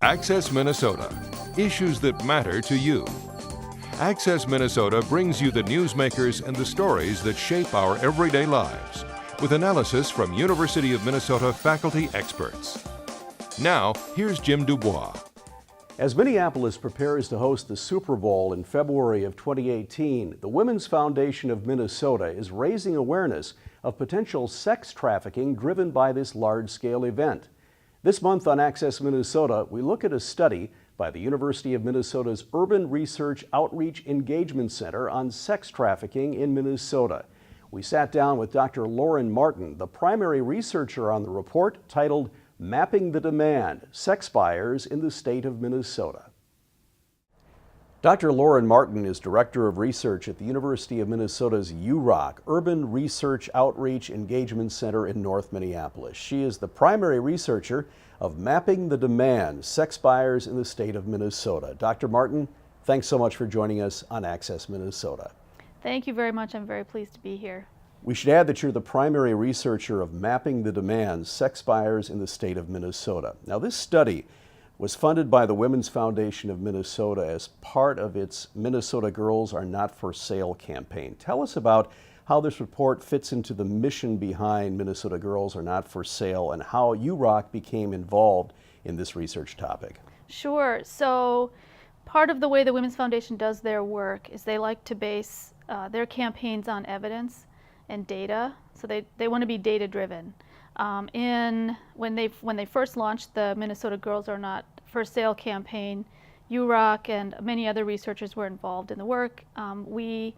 Access Minnesota. Issues that matter to you. Access Minnesota brings you the newsmakers and the stories that shape our everyday lives, with analysis from University of Minnesota faculty experts. Now, here's Jim Dubois. As Minneapolis prepares to host the Super Bowl in February of 2018, the Women's Foundation of Minnesota is raising awareness of potential sex trafficking driven by this large-scale event. This month on Access Minnesota, we look at a study by the University of Minnesota's Urban Research Outreach Engagement Center on sex trafficking in Minnesota. We sat down with Dr. Lauren Martin, the primary researcher on the report titled Mapping the Demand, Sex Buyers in the State of Minnesota. Dr. Lauren Martin is Director of Research at the University of Minnesota's UROC, Urban Research Outreach Engagement Center in North Minneapolis. She is the primary researcher of Mapping the Demand, Sex Buyers in the State of Minnesota. Dr. Martin, thanks so much for joining us on Access Minnesota. Thank you very much. I'm very pleased to be here. We should add that you're the primary researcher of Mapping the Demand, Sex Buyers in the State of Minnesota. Now, this study was funded by the Women's Foundation of Minnesota as part of its Minnesota Girls Are Not for Sale campaign. Tell us about how this report fits into the mission behind Minnesota Girls Are Not for Sale and how UROC became involved in this research topic. Sure. So part of the way the Women's Foundation does their work is they like to base their campaigns on evidence and data. So they want to be data driven. When they first launched the Minnesota Girls Are Not for Sale campaign, UROC and many other researchers were involved in the work. We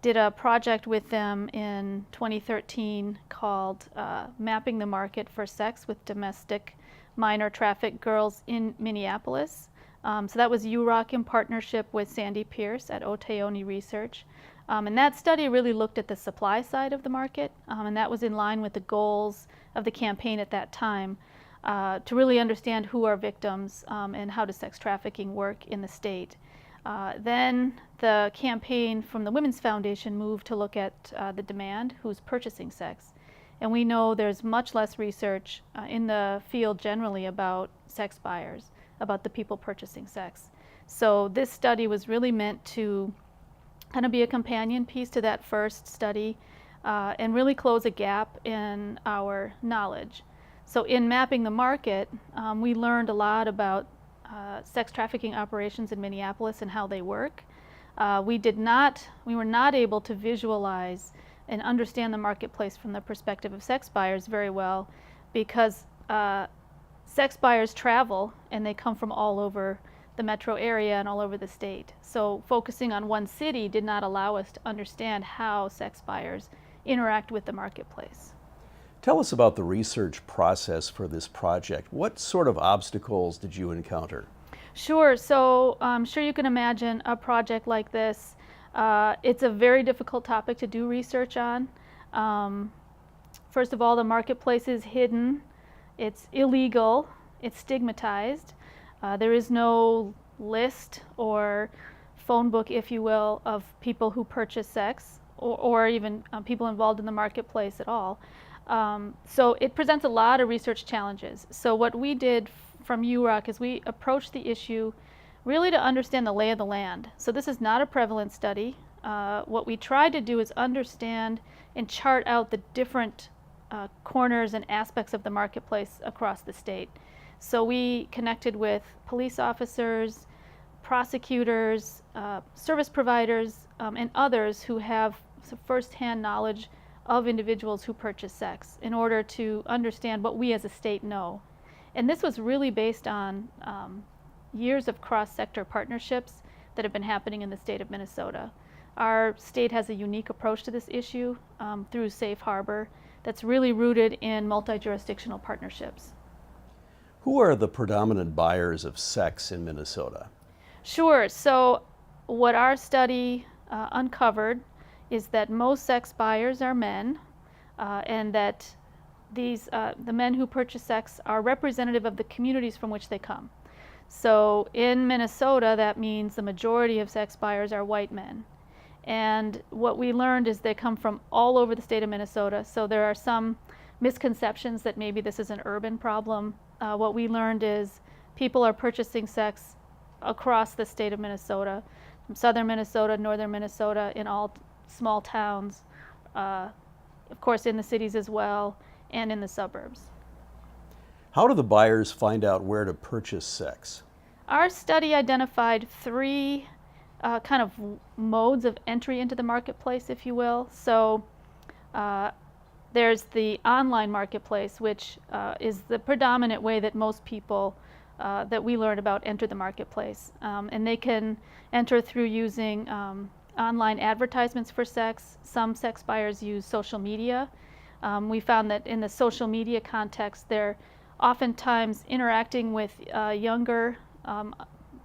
did a project with them in 2013 called Mapping the Market for Sex with Domestic Minor Trafficked Girls in Minneapolis. So that was UROC in partnership with Sandy Pierce at Oteoni Research. And that study really looked at the supply side of the market, and that was in line with the goals of the campaign at that time, to really understand who are victims and how does sex trafficking work in the state. Then the campaign from the Women's Foundation moved to look at the demand, who's purchasing sex. And we know there's much less research in the field generally about sex buyers, about the people purchasing sex. So this study was really meant to kind of be a companion piece to that first study and really close a gap in our knowledge. So in mapping the market, we learned a lot about sex trafficking operations in Minneapolis and how they work. We were not able to visualize and understand the marketplace from the perspective of sex buyers very well because sex buyers travel and they come from all over the metro area and all over the state. So focusing on one city did not allow us to understand how sex buyers interact with the marketplace. Tell us about the research process for this project. What sort of obstacles did you encounter? Sure. So I'm sure you can imagine a project like this. It's a very difficult topic to do research on. First of all, the marketplace is hidden. It's illegal. It's stigmatized. There is no list or phone book, if you will, of people who purchase sex or even people involved in the marketplace at all. So it presents a lot of research challenges. So what we did from UROC is we approached the issue really to understand the lay of the land. So this is not a prevalent study. What we tried to do is understand and chart out the different corners and aspects of the marketplace across the state. So we connected with police officers, prosecutors, service providers, and others who have firsthand knowledge of individuals who purchase sex in order to understand what we as a state know. And this was really based on years of cross-sector partnerships that have been happening in the state of Minnesota. Our state has a unique approach to this issue through Safe Harbor that's really rooted in multi-jurisdictional partnerships. Who are the predominant buyers of sex in Minnesota? Sure. So what our study uncovered is that most sex buyers are men, and that the men who purchase sex are representative of the communities from which they come. So in Minnesota, that means the majority of sex buyers are white men. And what we learned is they come from all over the state of Minnesota. So there are some misconceptions that maybe this is an urban problem. What we learned is people are purchasing sex across the state of Minnesota, from southern Minnesota, northern Minnesota, in all small towns, of course in the cities as well, and in the suburbs. How do the buyers find out where to purchase sex? Our study identified three kind of modes of entry into the marketplace, if you will. So there's the online marketplace, which is the predominant way that most people that we learn about enter the marketplace. And they can enter through using online advertisements for sex. Some sex buyers use social media. We found that in the social media context, they're oftentimes interacting with younger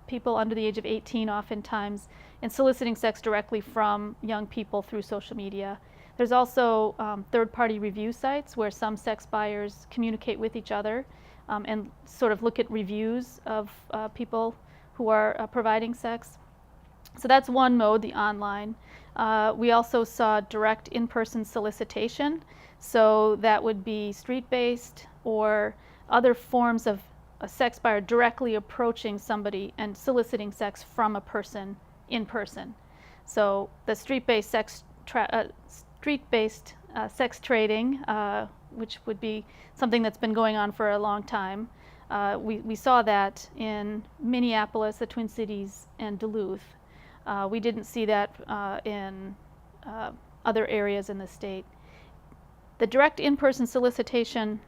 people under the age of 18 oftentimes, and soliciting sex directly from young people through social media. There's also third-party review sites where some sex buyers communicate with each other and sort of look at reviews of people who are providing sex. So that's one mode, the online. We also saw direct in-person solicitation. So that would be street-based or other forms of a sex buyer directly approaching somebody and soliciting sex from a person in person. So the street-based sex trading, which would be something that's been going on for a long time. We saw that in Minneapolis, the Twin Cities, and Duluth. We didn't see that in other areas in the state. The direct in-person solicitation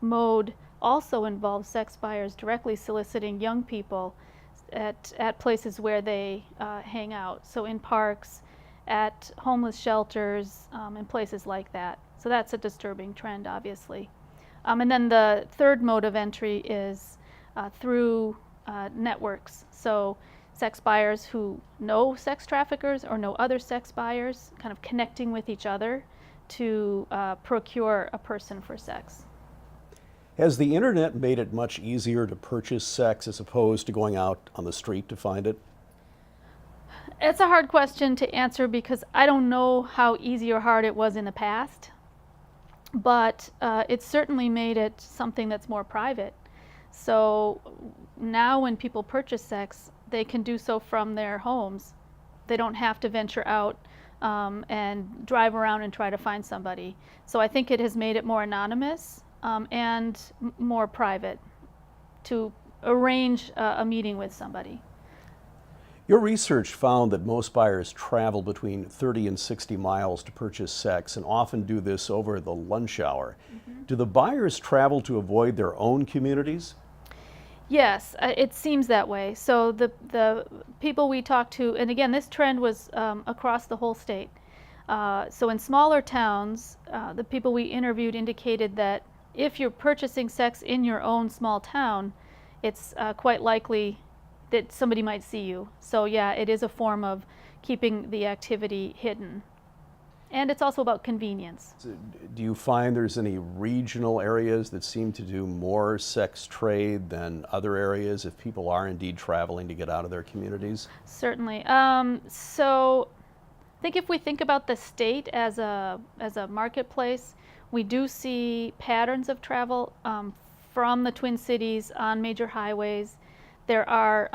mode also involves sex buyers directly soliciting young people at places where they hang out. So in parks, at homeless shelters, and places like that. So that's a disturbing trend, obviously. And then the third mode of entry is through networks. So sex buyers who know sex traffickers or know other sex buyers, kind of connecting with each other to procure a person for sex. Has the internet made it much easier to purchase sex as opposed to going out on the street to find it? It's a hard question to answer because I don't know how easy or hard it was in the past, but it certainly made it something that's more private. So now when people purchase sex, they can do so from their homes. They don't have to venture out and drive around and try to find somebody. So I think it has made it more anonymous and more private to arrange a meeting with somebody. Your research found that most buyers travel between 30 and 60 miles to purchase sex and often do this over the lunch hour. Mm-hmm. Do the buyers travel to avoid their own communities? Yes, it seems that way. So the people we talked to, and again, this trend was across the whole state. So in smaller towns, the people we interviewed indicated that if you're purchasing sex in your own small town, it's quite likely that somebody might see you. So yeah, it is a form of keeping the activity hidden. And it's also about convenience. Do you find there's any regional areas that seem to do more sex trade than other areas if people are indeed traveling to get out of their communities? Certainly. So I think if we think about the state as a marketplace, we do see patterns of travel from the Twin Cities on major highways. There are,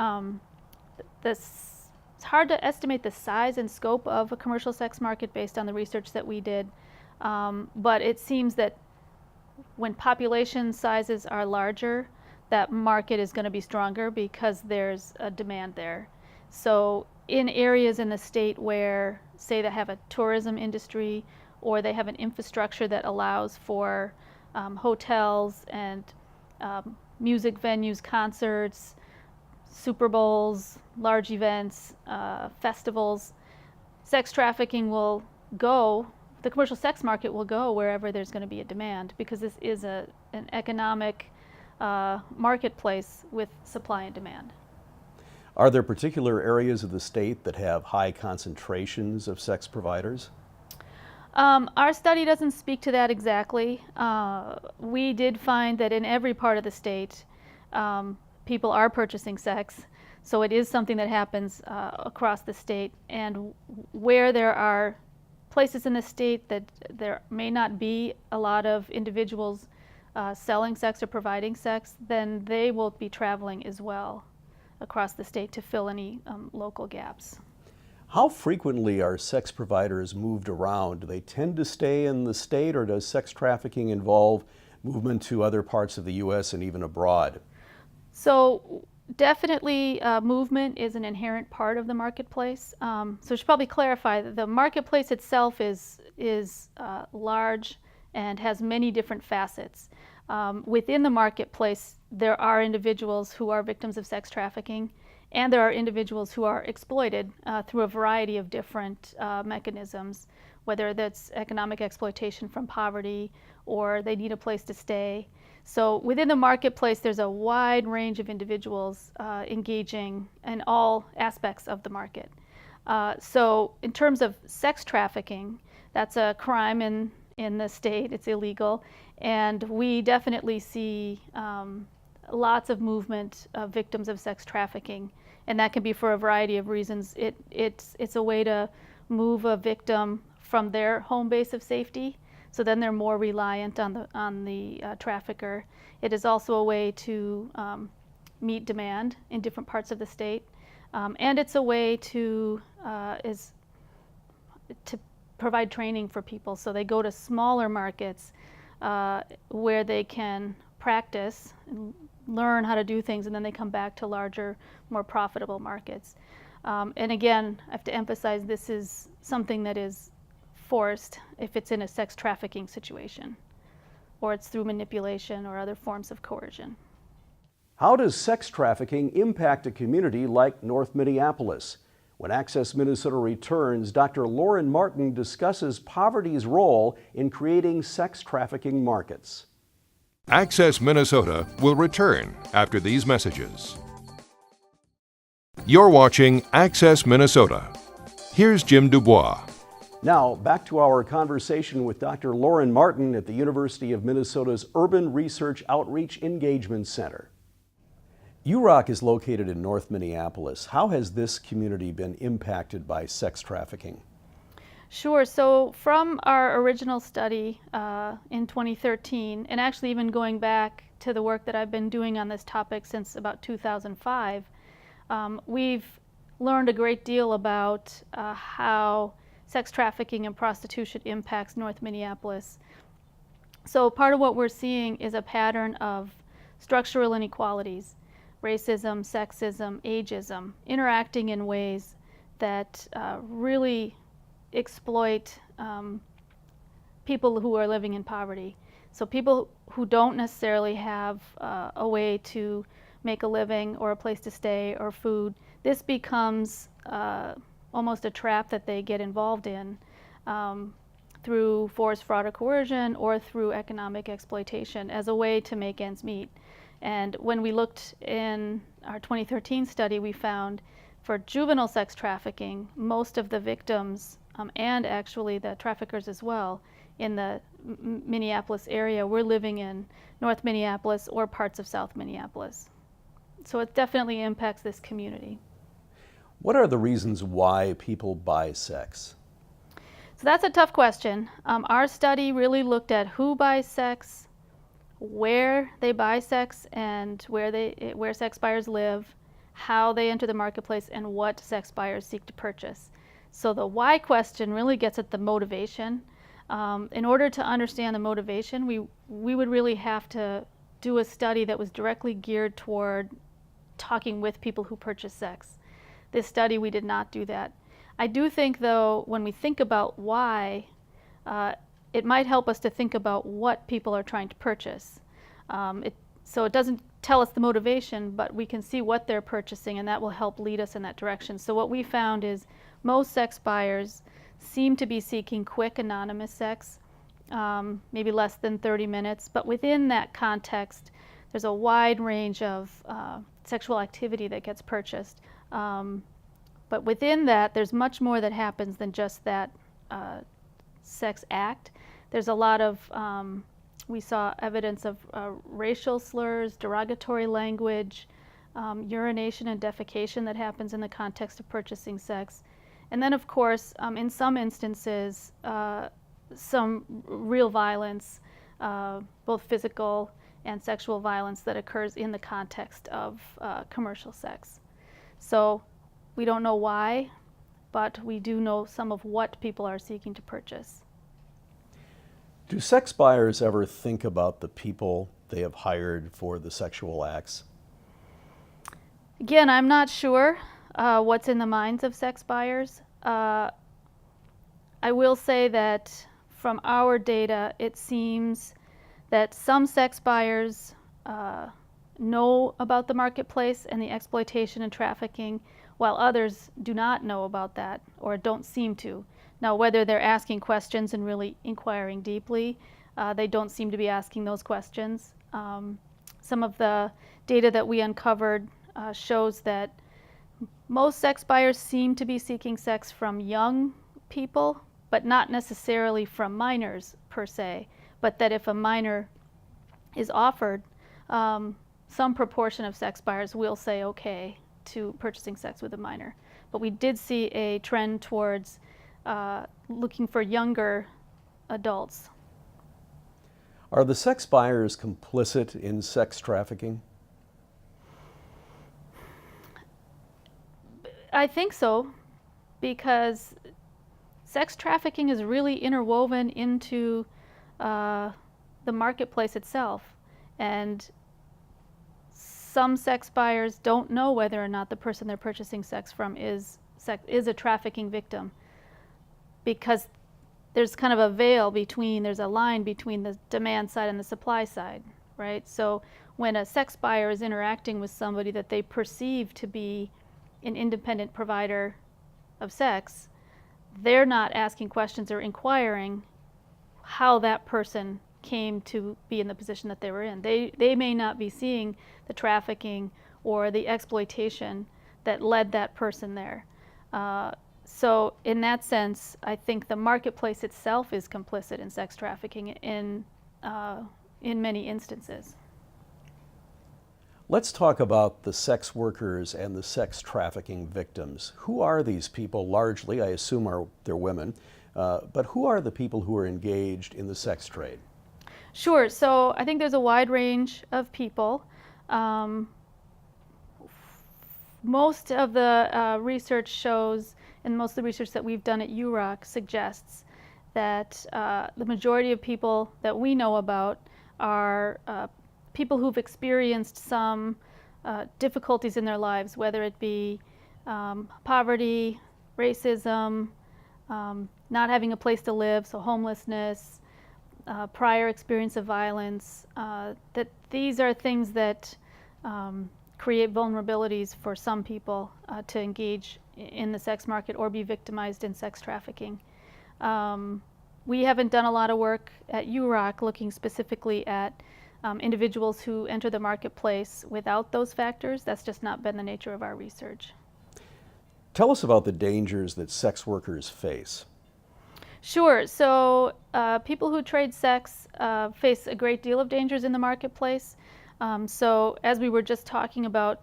it's hard to estimate the size and scope of a commercial sex market based on the research that we did, but it seems that when population sizes are larger, that market is going to be stronger because there's a demand there. So in areas in the state where, say, they have a tourism industry or they have an infrastructure that allows for hotels and music venues, concerts, Super Bowls, large events, festivals, sex trafficking will go, the commercial sex market will go wherever there's going to be a demand, because this is an economic marketplace with supply and demand. Are there particular areas of the state that have high concentrations of sex providers? Our study doesn't speak to that exactly. We did find that in every part of the state, people are purchasing sex, so it is something that happens across the state. And where there are places in the state that there may not be a lot of individuals selling sex or providing sex, then they will be traveling as well across the state to fill any local gaps. How frequently are sex providers moved around? Do they tend to stay in the state, or does sex trafficking involve movement to other parts of the U.S. and even abroad? So definitely movement is an inherent part of the marketplace. So I should probably clarify that the marketplace itself is large and has many different facets. Within the marketplace, there are individuals who are victims of sex trafficking, and there are individuals who are exploited through a variety of different mechanisms, whether that's economic exploitation from poverty or they need a place to stay. So within the marketplace, there's a wide range of individuals engaging in all aspects of the market. So in terms of sex trafficking, that's a crime in the state. It's illegal. And we definitely see lots of movement of victims of sex trafficking. And that can be for a variety of reasons. It's a way to move a victim from their home base of safety, so then they're more reliant on the trafficker. It is also a way to meet demand in different parts of the state, and it's a way to provide training for people. So they go to smaller markets where they can practice and learn how to do things, and then they come back to larger, more profitable markets. And again, I have to emphasize this is something that is forced if it's in a sex trafficking situation, or it's through manipulation or other forms of coercion. How does sex trafficking impact a community like North Minneapolis? When Access Minnesota returns, Dr. Lauren Martin discusses poverty's role in creating sex trafficking markets. Access Minnesota will return after these messages. You're watching Access Minnesota. Here's Jim Dubois. Now, back to our conversation with Dr. Lauren Martin at the University of Minnesota's Urban Research Outreach Engagement Center. UROC is located in North Minneapolis. How has this community been impacted by sex trafficking? Sure. So from our original study in 2013, and actually even going back to the work that I've been doing on this topic since about 2005, we've learned a great deal about how sex trafficking and prostitution impacts North Minneapolis. So part of what we're seeing is a pattern of structural inequalities, racism, sexism, ageism, interacting in ways that really exploit people who are living in poverty. So people who don't necessarily have a way to make a living or a place to stay or food, this becomes almost a trap that they get involved in through force, fraud, or coercion, or through economic exploitation as a way to make ends meet. And when we looked in our 2013 study, we found for juvenile sex trafficking, most of the victims and actually the traffickers as well in the Minneapolis area were living in North Minneapolis or parts of South Minneapolis. So it definitely impacts this community. What are the reasons why people buy sex? So that's a tough question. Our study really looked at who buys sex, where they buy sex, and where sex buyers live, how they enter the marketplace, and what sex buyers seek to purchase. So the why question really gets at the motivation. In order to understand the motivation, we would really have to do a study that was directly geared toward talking with people who purchase sex. This study, we did not do that. I do think, though, when we think about why, it might help us to think about what people are trying to purchase. So it doesn't tell us the motivation, but we can see what they're purchasing, and that will help lead us in that direction. So what we found is most sex buyers seem to be seeking quick, anonymous sex, maybe less than 30 minutes. But within that context, there's a wide range of sexual activity that gets purchased. But within that, there's much more that happens than just that sex act. There's a lot of, we saw evidence of racial slurs, derogatory language, urination and defecation that happens in the context of purchasing sex. And then, of course, in some instances, some real violence, both physical and sexual violence that occurs in the context of commercial sex. So we don't know why, but we do know some of what people are seeking to purchase. Do sex buyers ever think about the people they have hired for the sexual acts? Again, I'm not sure what's in the minds of sex buyers. I will say that from our data, it seems that some sex buyers know about the marketplace and the exploitation and trafficking, while others do not know about that or don't seem to. Now, whether they're asking questions and really inquiring deeply, they don't seem to be asking those questions. Some of the data that we uncovered shows that most sex buyers seem to be seeking sex from young people, but not necessarily from minors per se, but that if a minor is offered, some proportion of sex buyers will say okay to purchasing sex with a minor. But we did see a trend towards looking for younger adults. Are the sex buyers complicit in sex trafficking? I think so, because sex trafficking is really interwoven into the marketplace itself. And some sex buyers don't know whether or not the person they're purchasing sex from is a trafficking victim, because there's kind of a veil between, there's a line between the demand side and the supply side, right? So when a sex buyer is interacting with somebody that they perceive to be an independent provider of sex, they're not asking questions or inquiring how that person came to be in the position that they were in. They may not be seeing the trafficking or the exploitation that led that person there. So in that sense, I think the marketplace itself is complicit in sex trafficking in many instances. Let's talk about the sex workers and the sex trafficking victims. Who are these people? Largely, I assume they're women, but who are the people who are engaged in the sex trade? Sure. So I think there's a wide range of people. Most of the research shows, and most of the research that we've done at UROC suggests that the majority of people that we know about are people who've experienced some difficulties in their lives, whether it be poverty, racism, not having a place to live, so homelessness, prior experience of violence, that these are things that create vulnerabilities for some people to engage in the sex market or be victimized in sex trafficking. We haven't done a lot of work at UROC looking specifically at individuals who enter the marketplace without those factors. That's just not been the nature of our research. Tell us about the dangers that sex workers face. Sure. So people who trade sex face a great deal of dangers in the marketplace. So as we were just talking about,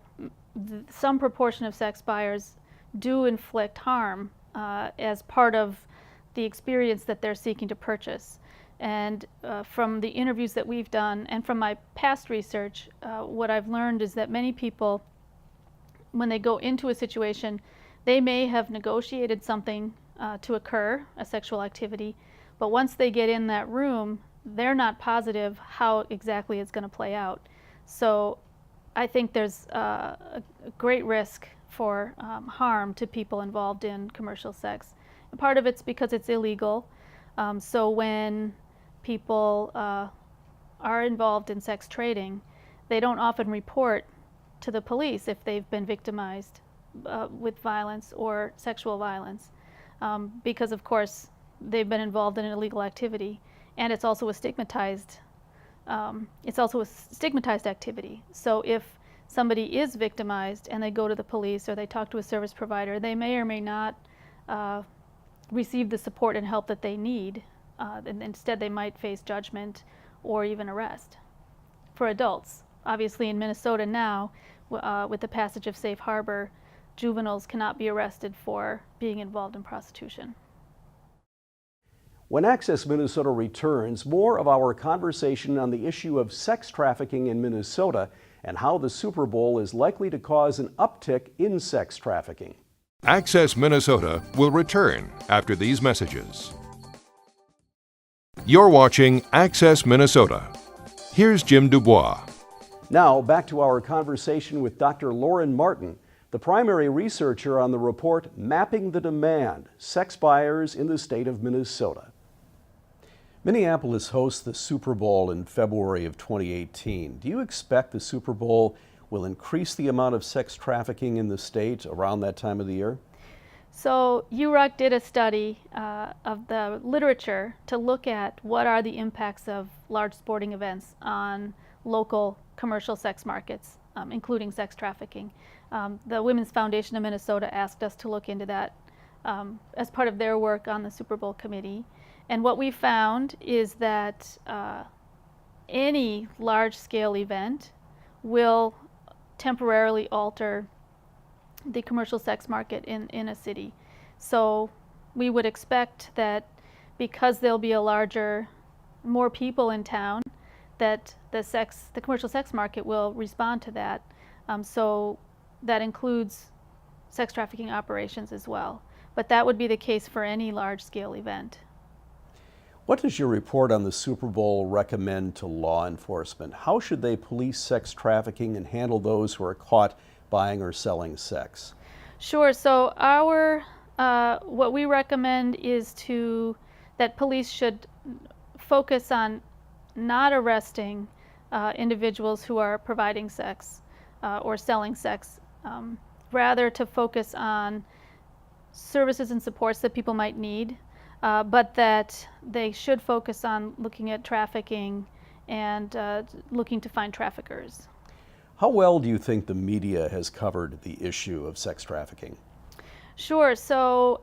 some proportion of sex buyers do inflict harm as part of the experience that they're seeking to purchase. And from the interviews that we've done and from my past research, what I've learned is that many people, when they go into a situation, they may have negotiated something to occur, a sexual activity, but once they get in that room, they're not positive how exactly it's going to play out. So I think there's a great risk for harm to people involved in commercial sex. And part of it's because it's illegal. So when people are involved in sex trading, they don't often report to the police if they've been victimized with violence or sexual violence, because of course they've been involved in an illegal activity, and it's also a stigmatized activity. So if somebody is victimized and they go to the police or they talk to a service provider, they may or may not receive the support and help that they need, and instead they might face judgment or even arrest. For adults, obviously in Minnesota now, with the passage of Safe Harbor, juveniles cannot be arrested for being involved in prostitution. When Access Minnesota returns, more of our conversation on the issue of sex trafficking in Minnesota and how the Super Bowl is likely to cause an uptick in sex trafficking. Access Minnesota will return after these messages. You're watching Access Minnesota. Here's Jim Dubois. Now, back to our conversation with Dr. Lauren Martin, the primary researcher on the report Mapping the Demand, Sex Buyers in the State of Minnesota. Minneapolis hosts the Super Bowl in February of 2018. Do you expect the Super Bowl will increase the amount of sex trafficking in the state around that time of the year? So URUC did a study of the literature to look at what are the impacts of large sporting events on local commercial sex markets, including sex trafficking. The Women's Foundation of Minnesota asked us to look into that as part of their work on the Super Bowl committee. And what we found is that any large-scale event will temporarily alter the commercial sex market in a city. So we would expect that because there'll be more people in town, that the commercial sex market will respond to that. So that includes sex trafficking operations as well. But that would be the case for any large-scale event. What does your report on the Super Bowl recommend to law enforcement? How should they police sex trafficking and handle those who are caught buying or selling sex? Sure. So what we recommend is that police should focus on not arresting individuals who are providing sex or selling sex, rather to focus on services and supports that people might need. But that they should focus on looking at trafficking and looking to find traffickers. How well do you think the media has covered the issue of sex trafficking? Sure. So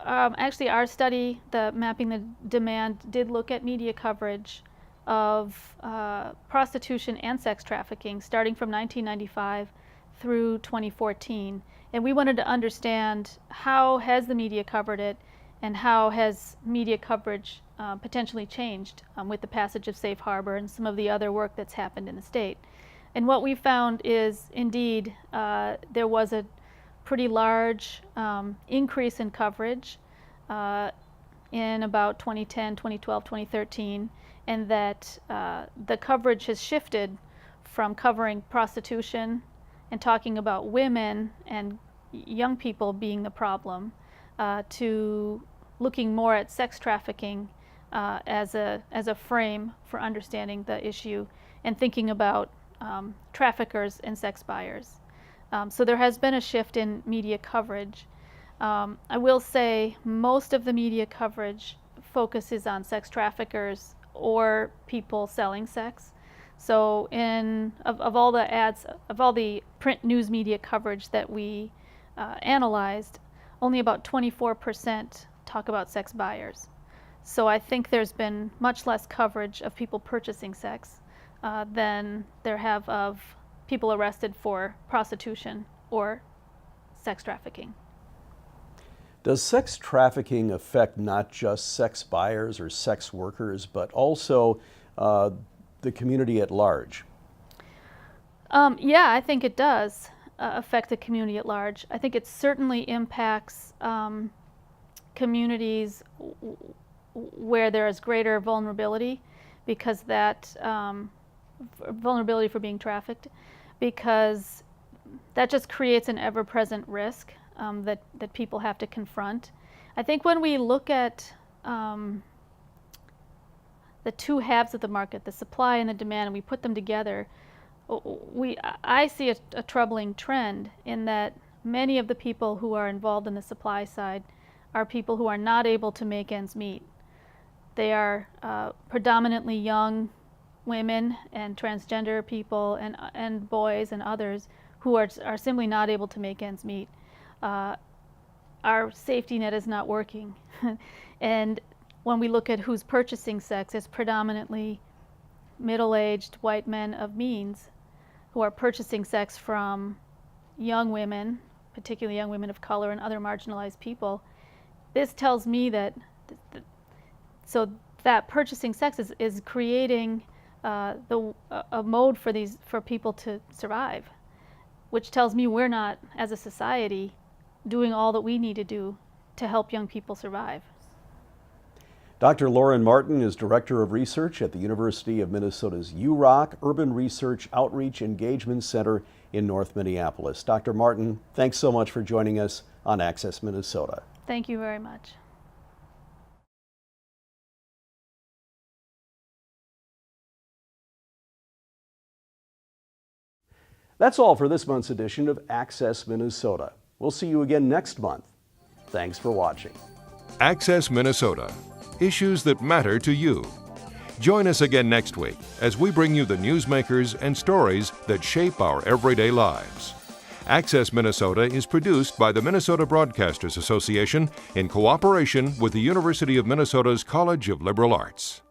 actually our study, the Mapping the Demand, did look at media coverage of prostitution and sex trafficking starting from 1995 through 2014. And we wanted to understand how has the media covered it, and how has media coverage potentially changed with the passage of Safe Harbor and some of the other work that's happened in the state. And what we found is, indeed, there was a pretty large increase in coverage in about 2010, 2012, 2013, and that the coverage has shifted from covering prostitution and talking about women and young people being the problem to looking more at sex trafficking as a frame for understanding the issue and thinking about traffickers and sex buyers. So there has been a shift in media coverage. I will say most of the media coverage focuses on sex traffickers or people selling sex. So of all the print news media coverage that we analyzed, only about 24% talk about sex buyers. So I think there's been much less coverage of people purchasing sex than there have of people arrested for prostitution or sex trafficking. Does sex trafficking affect not just sex buyers or sex workers, but also the community at large? Yeah, I think it does affect the community at large. I think it certainly impacts communities where there is greater vulnerability, because that vulnerability for being trafficked, because that just creates an ever-present risk that people have to confront. I think when we look at the two halves of the market, the supply and the demand, and we put them together, I see a troubling trend in that many of the people who are involved in the supply side are people who are not able to make ends meet. They are predominantly young women and transgender people and boys and others who are simply not able to make ends meet. Our safety net is not working. And when we look at who's purchasing sex, it's predominantly middle-aged white men of means who are purchasing sex from young women, particularly young women of color and other marginalized people. This tells me that So that purchasing sex is creating a mode for people to survive, which tells me we're not, as a society, doing all that we need to do to help young people survive. Dr. Lauren Martin is Director of Research at the University of Minnesota's UROC Urban Research Outreach Engagement Center in North Minneapolis. Dr. Martin, thanks so much for joining us on Access Minnesota. Thank you very much. That's all for this month's edition of Access Minnesota. We'll see you again next month. Thanks for watching. Access Minnesota. Issues that matter to you. Join us again next week as we bring you the newsmakers and stories that shape our everyday lives. Access Minnesota is produced by the Minnesota Broadcasters Association in cooperation with the University of Minnesota's College of Liberal Arts.